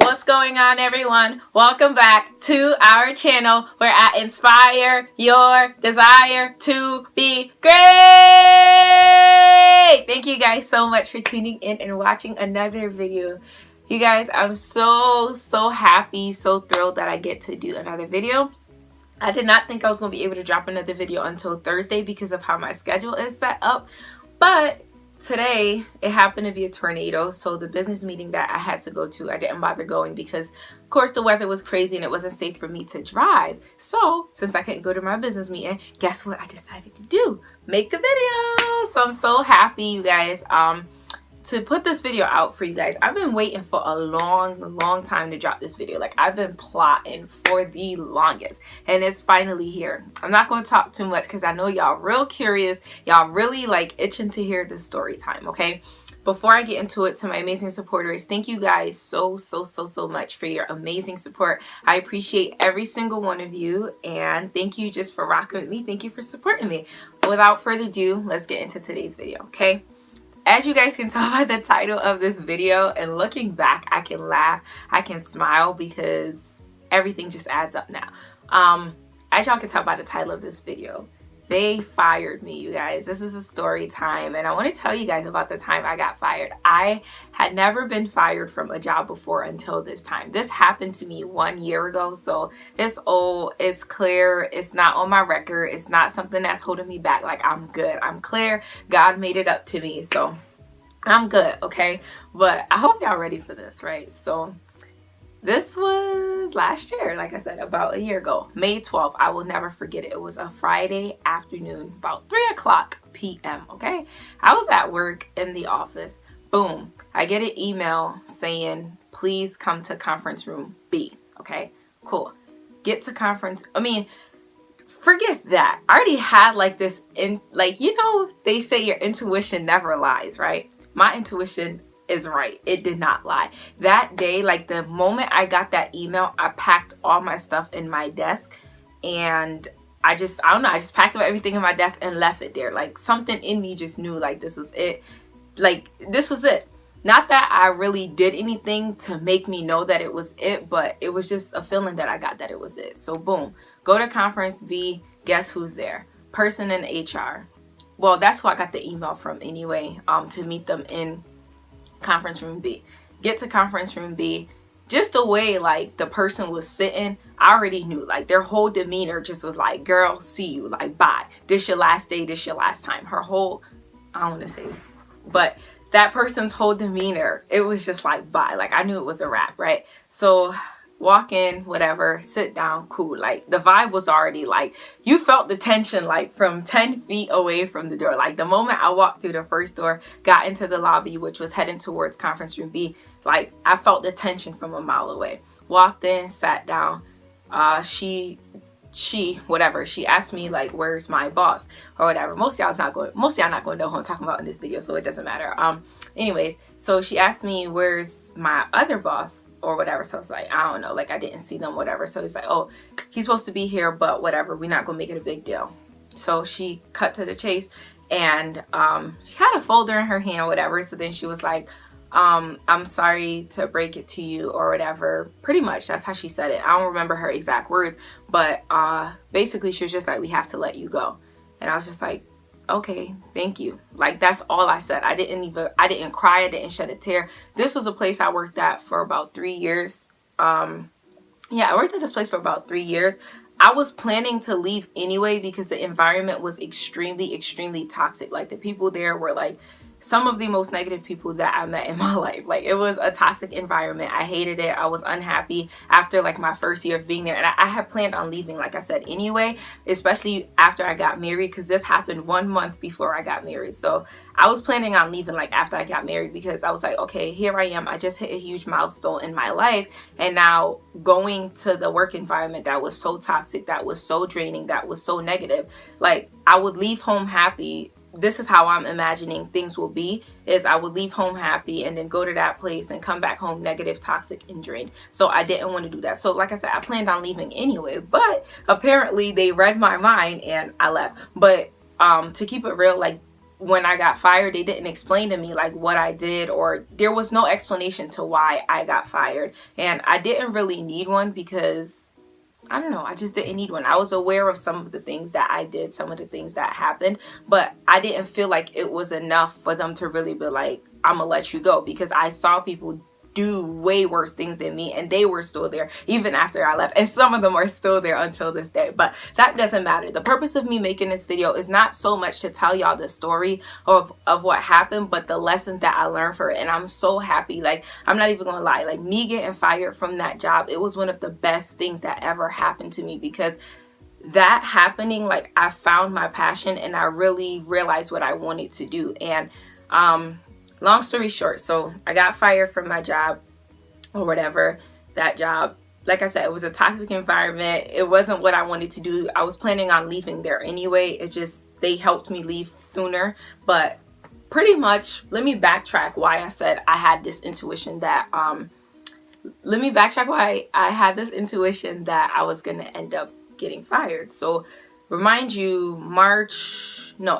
What's going on, everyone? Welcome back to our channel where I inspire your desire to be great. Thank you guys so much for tuning in and watching another video. You guys, I'm so happy, so thrilled that I get to do another video. I did not think I was going to be able to drop another video until Thursday because of how my schedule is set up, but today it happened to be a tornado, so the business meeting that I had to go to, I didn't bother going because of course the weather was crazy and it wasn't safe for me to drive. So since I couldn't go to my business meeting, guess what I decided to do? Make a video. So I'm so happy, you guys, to put this video out for you guys. I've been waiting for a long time to drop this video. Like, I've been plotting for the longest and it's finally here. I'm not going to talk too much because I know y'all real curious. Y'all really like itching to hear the story time, okay? Before I get into it, to my amazing supporters, thank you guys so much for your amazing support. I appreciate every single one of you, and thank you just for rocking with me. Thank you for supporting me. Without further ado, let's get into today's video, okay? As you guys can tell by the title of this video, and looking back, I can laugh, I can smile because everything just adds up now. As y'all can tell by the title of this video, they fired me, you guys. This is a story time, and I want to tell you guys about the time I got fired. I had never been fired from a job before until this time. This happened to me 1 year ago, so it's old, it's clear, it's not on my record, it's not something that's holding me back. Like, I'm good, I'm clear, God made it up to me, so I'm good, okay? But I hope y'all ready for this, right? So this was last year, like I said, about a year ago, May 12th. I will never forget it. It was a Friday afternoon, about 3:00 p.m., okay? I was at work in the office. Boom. I get an email saying, please come to conference room B, okay? Cool. Get to conference. Forget that. I already had like this, they say your intuition never lies, right? My intuition is right. It did not lie. That day, like the moment I got that email, I packed all my stuff in my desk, and I just packed up everything in my desk and left it there. Like, something in me just knew like this was it. Like, this was it. Not that I really did anything to make me know that it was it, but it was just a feeling that I got that it was it. So boom, go to conference B. Guess who's there? Person in HR. Well, that's who I got the email from anyway, to meet them in conference room B. Get to conference room B. Just the way like the person was sitting, I already knew. Like, their whole demeanor just was like, girl, see you, like, bye, this your last day, this your last time. Her whole, I don't want to say, but that person's whole demeanor, it was just like, bye. Like, I knew it was a wrap, right? So walk in, whatever, sit down, cool. Like, the vibe was already like, you felt the tension like from 10 feet away from the door. Like, the moment I walked through the first door, got into the lobby, which was heading towards conference room B, like, I felt the tension from a mile away. Walked in, sat down. She asked me like, where's my boss or whatever. Most of y'all not going to know who I'm talking about in this video, so it doesn't matter. Anyways, so she asked me, where's my other boss or whatever. So I was like, I don't know, like, I didn't see them, whatever. So he's like, oh, he's supposed to be here, but whatever, we're not gonna make it a big deal. So she cut to the chase, and she had a folder in her hand, whatever. So then she was like, I'm sorry to break it to you or whatever. Pretty much that's how she said it. I don't remember her exact words, but basically she was just like, we have to let you go. And I was just like, okay, thank you. Like, that's all I said. I didn't cry, I didn't shed a tear. This was a place I worked at for about 3 years. I worked at this place for about 3 years. I was planning to leave anyway because the environment was extremely toxic. Like, the people there were like some of the most negative people that I met in my life. Like, it was a toxic environment. I hated it. I was unhappy after like my first year of being there. And I had planned on leaving, like I said, anyway, especially after I got married, because this happened 1 month before I got married. So I was planning on leaving like after I got married, because I was like, okay, here I am. I just hit a huge milestone in my life. And now going to the work environment that was so toxic, that was so draining, that was so negative, like, I would leave home happy. This is how I'm imagining things will be, is I would leave home happy and then go to that place and come back home negative, toxic, and drained. So I didn't want to do that. So like I said, I planned on leaving anyway, but apparently they read my mind and I left. But to keep it real, like, when I got fired, they didn't explain to me like what I did, or there was no explanation to why I got fired. And I didn't really need one because I don't know, I just didn't need one. I was aware of some of the things that I did, some of the things that happened, but I didn't feel like it was enough for them to really be like, I'm gonna let you go, because I saw people do way worse things than me, and they were still there even after I left, and some of them are still there until this day. But that doesn't matter. The purpose of me making this video is not so much to tell y'all the story of what happened, but the lessons that I learned for it. And I'm so happy. Like, I'm not even gonna lie, like, me getting fired from that job, it was one of the best things that ever happened to me, because that happening, like, I found my passion and I really realized what I wanted to do. And long story short, so I got fired from my job or whatever. That job, like I said, it was a toxic environment. It wasn't what I wanted to do. I was planning on leaving there anyway. It's just they helped me leave sooner. But pretty much, let me backtrack why I said I had this intuition that let me backtrack why I had this intuition that I was gonna end up getting fired. So remind you,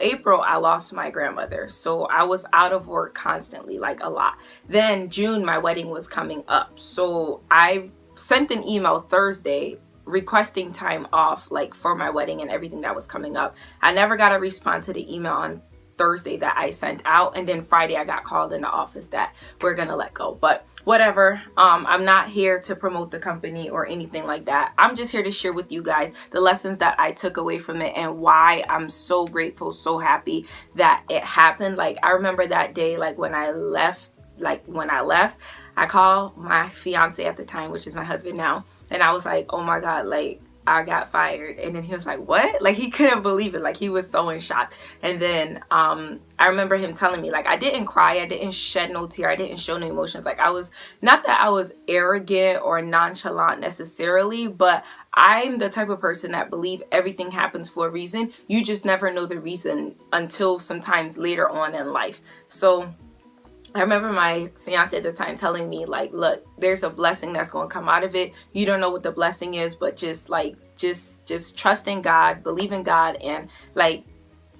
April, I lost my grandmother. So I was out of work constantly, like a lot. Then June, my wedding was coming up. So I sent an email Thursday requesting time off, like, for my wedding and everything that was coming up. I never got a response to the email on Thursday that I sent out, and then Friday I got called in the office that we're gonna let go. But whatever, I'm not here to promote the company or anything like that. I'm just here to share with you guys the lessons that I took away from it and why I'm so grateful, so happy that it happened. Like, I remember that day, like when I left, I called my fiance at the time, which is my husband now, and I was like, oh my God, like, I got fired. And then he was like, what? Like, he couldn't believe it. Like, he was so in shock. And then I remember him telling me, like, I didn't cry, I didn't shed no tear, I didn't show no emotions. Like, I was, not that I was arrogant or nonchalant necessarily, but I'm the type of person that believe everything happens for a reason. You just never know the reason until sometimes later on in life. So I remember my fiance at the time telling me, like, look, there's a blessing that's going to come out of it. You don't know what the blessing is, but just trust in God, believe in God, and like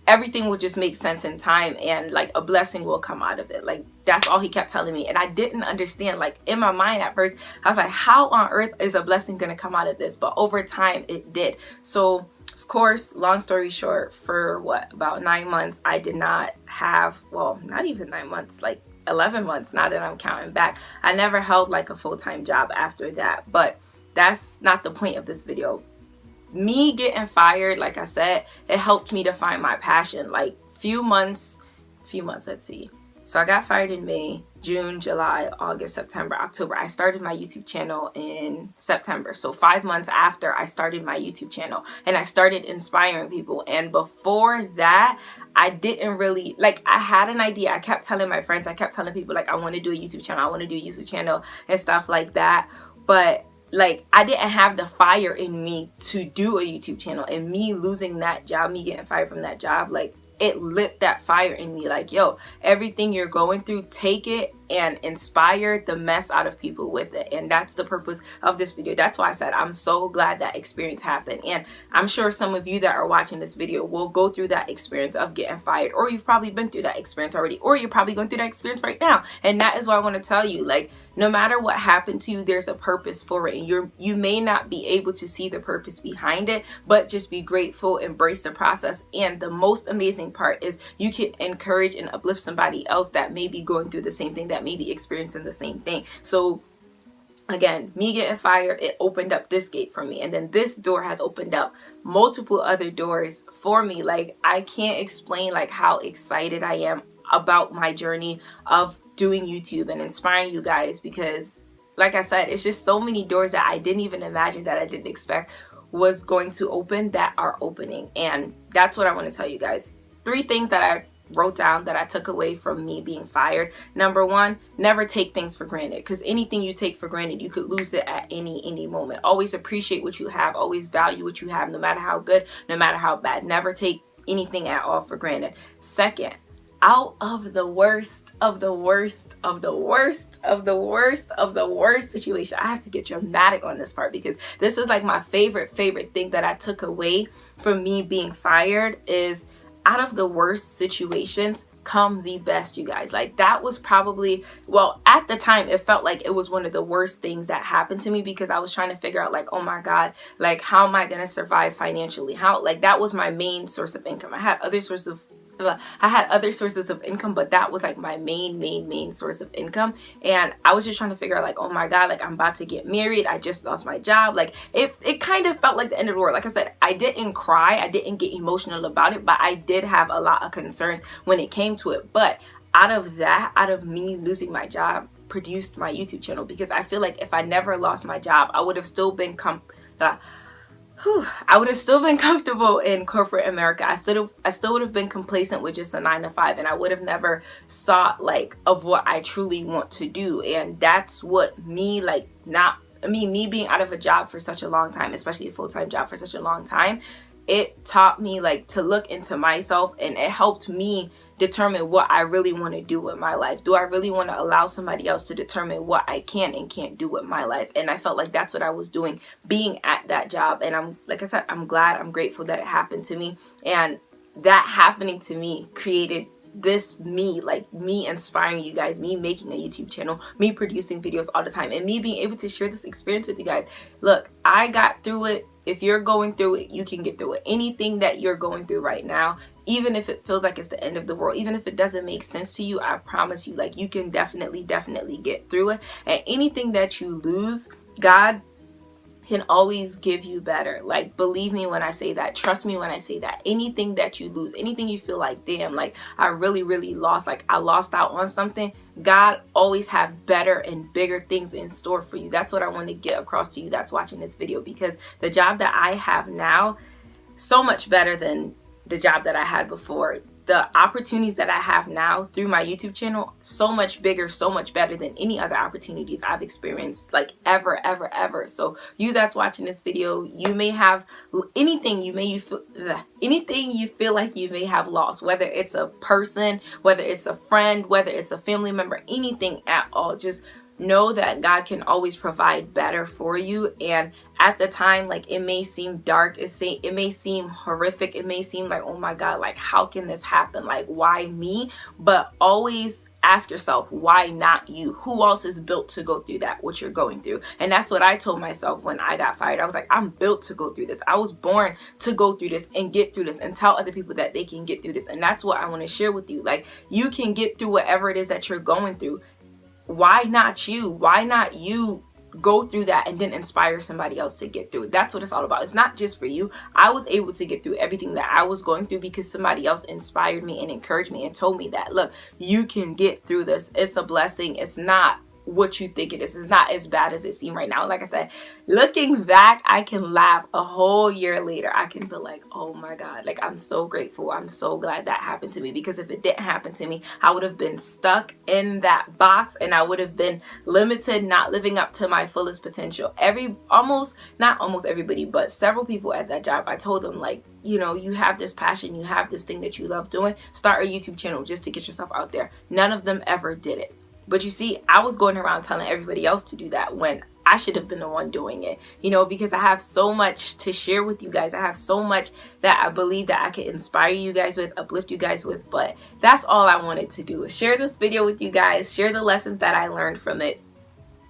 everything will just make sense in time, and like a blessing will come out of it. Like, that's all he kept telling me. And I didn't understand, like, in my mind at first, I was like, how on earth is a blessing going to come out of this? But over time it did. So of course, long story short, for about 9 months, I did not have, well, not even 9 months, like 11 months now that I'm counting back, I never held like a full-time job after that. But that's not the point of this video. Me getting fired, like I said, it helped me to find my passion. Like few months, let's see. So I got fired in May, June, July, August, September, October. I started my YouTube channel in September. So 5 months after I started my YouTube channel, and I started inspiring people. And before that, I didn't really, like, I had an idea. I kept telling my friends, I kept telling people, like, I want to do a YouTube channel. I want to do a YouTube channel and stuff like that. But like, I didn't have the fire in me to do a YouTube channel. And me losing that job, me getting fired from that job, like, it lit that fire in me. Like, yo, everything you're going through, take it and inspire the mess out of people with it. And that's the purpose of this video. That's why I said I'm so glad that experience happened. And I'm sure some of you that are watching this video will go through that experience of getting fired, or you've probably been through that experience already, or you're probably going through that experience right now. And that is why I want to tell you, like, no matter what happened to you, there's a purpose for it. And you may not be able to see the purpose behind it, but just be grateful, embrace the process. And the most amazing part is you can encourage and uplift somebody else that may be going through the same thing, that may be experiencing the same thing. So again, me getting fired, it opened up this gate for me. And then this door has opened up multiple other doors for me. Like, I can't explain like how excited I am about my journey of doing YouTube and inspiring you guys, because like I said, it's just so many doors that I didn't even imagine, that I didn't expect was going to open, that are opening. And that's what I want to tell you guys. 3 things that I wrote down that I took away from me being fired. Number 1, never take things for granted, because anything you take for granted, you could lose it at any moment. Always appreciate what you have, always value what you have, no matter how good, no matter how bad. Never take anything at all for granted. Second, out of the worst situation, I have to get dramatic on this part, because this is like my favorite thing that I took away from me being fired, is out of the worst situations come the best, you guys. Like, that was probably, well, at the time it felt like it was one of the worst things that happened to me, because I was trying to figure out, like, oh my God, like, how am I gonna survive financially? How, like, that was my main source of income. I had other sources of income, but that was like my main source of income. And I was just trying to figure out, like, oh my God, like, I'm about to get married, I just lost my job. Like, it kind of felt like the end of the world. Like I said, I didn't cry, I didn't get emotional about it, but I did have a lot of concerns when it came to it. But out of me losing my job, produced my YouTube channel, because I feel like if I never lost my job, I would have still been comfortable in corporate America. I still would have been complacent with just a 9-to-5, and I would have never sought, like, of what I truly want to do. And that's what me, like, me being out of a job for such a long time, especially a full-time job for such a long time, it taught me, like, to look into myself, and it helped me determine what I really want to do with my life. Do I really want to allow somebody else to determine what I can and can't do with my life? And I felt like that's what I was doing, being at that job. And I'm, like I said, I'm glad, I'm grateful that it happened to me. And that happening to me created this me, like, me inspiring you guys, me making a YouTube channel, me producing videos all the time, and me being able to share this experience with you guys. Look, I got through it. If you're going through it, you can get through it. Anything that you're going through right now, even if it feels like it's the end of the world, even if it doesn't make sense to you, I promise you, like, you can definitely get through it. And anything that you lose, God can always give you better. Like, believe me when I say that, trust me when I say that. Anything that you lose, anything you feel like, damn, like, I really lost, like, I lost out on something, God always have better and bigger things in store for you. That's what I want to get across to you that's watching this video, because the job that I have now, so much better than the job that I had before. The opportunities that I have now through my YouTube channel, so much bigger, so much better than any other opportunities I've experienced, like, ever. So you that's watching this video, you may have anything you feel like you may have lost, whether it's a person, whether it's a friend, whether it's a family member, anything at all. Just know that God can always provide better for you. And at the time, like, it may seem dark, it may seem horrific, it may seem like, oh my God, like, how can this happen? Like, why me? But always ask yourself, why not you? Who else is built to go through that, what you're going through? And that's what I told myself when I got fired. I was like, I'm built to go through this. I was born to go through this and get through this and tell other people that they can get through this. And that's what I want to share with you. Like, you can get through whatever it is that you're going through. Why not you? Why not you go through that and then inspire somebody else to get through it? That's what it's all about. It's not just for you. I was able to get through everything that I was going through because somebody else inspired me and encouraged me and told me that, look, you can get through this. It's a blessing. It's not what you think it is. It's not as bad as it seems right now. Like I said, looking back, I can laugh. A whole year later, I can feel like, oh my God, like, I'm so grateful. I'm so glad that happened to me, because if it didn't happen to me, I would have been stuck in that box and I would have been limited, not living up to my fullest potential. Not almost everybody, but several people at that job, I told them, like, you know, you have this passion, you have this thing that you love doing, start a YouTube channel just to get yourself out there. None of them ever did it. But you see, I was going around telling everybody else to do that when I should have been the one doing it, you know, because I have so much to share with you guys. I have so much that I believe that I could inspire you guys with, uplift you guys with. But that's all I wanted to do, is share this video with you guys, share the lessons that I learned from it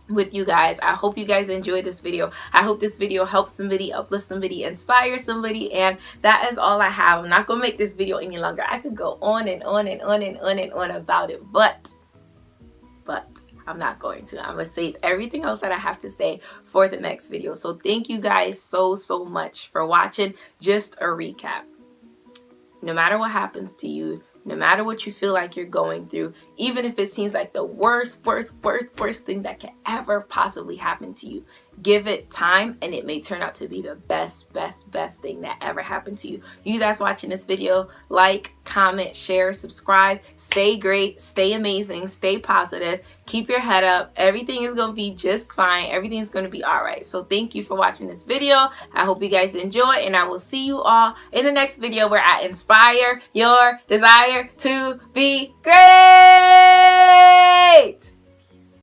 with you guys. I hope you guys enjoyed this video. I hope this video helps somebody, uplift somebody, inspire somebody, and that is all I have. I'm not gonna make this video any longer. I could go on and on and on and on and on about it, but I'm not going to. I'm gonna save everything else that I have to say for the next video. So thank you guys so much for watching. Just a recap: no matter what happens to you, no matter what you feel like you're going through, even if it seems like the worst thing that can ever possibly happen to you, give it time and it may turn out to be the best thing that ever happened to you. You that's watching this video, like, comment, share, subscribe. Stay great, stay amazing, stay positive, keep your head up. Everything is going to be just fine. Everything's going to be all right. So thank you for watching this video. I hope you guys enjoy, and I will see you all in the next video where I inspire your desire to be great.